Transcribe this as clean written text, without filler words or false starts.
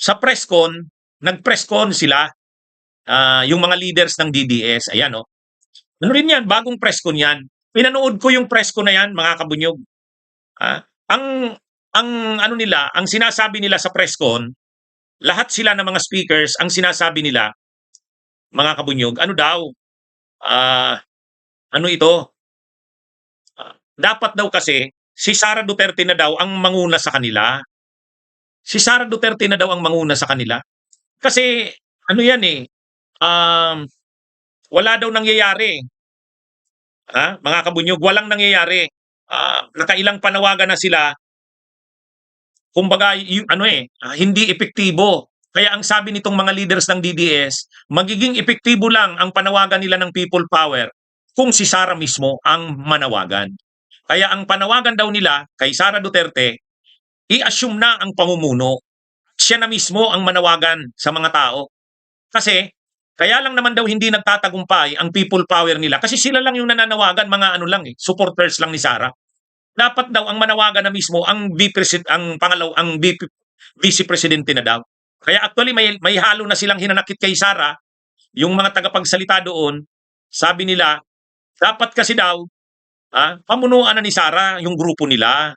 sa presscon, nag-presscon sila, yung mga leaders ng DDS. Ayan, oh. Ano rin yan, bagong presscon yan. Pinanood ko yung presscon na yan, mga kabunyog. Ah, ang ang ano nila, ang sinasabi nila sa presscon, lahat sila ng mga speakers, ang sinasabi nila, mga kabunyog, ano daw, ah, ano ito, dapat daw kasi si Sara Duterte na daw ang manguna sa kanila. Si Sara Duterte na daw ang manguna sa kanila. Kasi ano yan eh, um, wala daw nangyayari. Mga kabunyog, walang nangyayari. Nakailang panawagan na sila, kumbaga yung ano hindi epektibo. Kaya ang sabi nitong mga leaders ng DDS, magiging epektibo lang ang panawagan nila ng people power kung si Sara mismo ang manawagan. Kaya ang panawagan daw nila kay Sara Duterte, i-assume na ang pamumuno. Siya na mismo ang manawagan sa mga tao. Kasi kaya lang naman daw hindi nagtatagumpay ang people power nila kasi sila lang yung nananawagan, mga ano lang supporters lang ni Sara. Dapat daw ang manawagan na mismo ang vice presidente na daw. Kaya actually may halo na silang hinanakit kay Sara, yung mga tagapagsalita doon, sabi nila dapat kasi daw pamunuan na ni Sara yung grupo nila.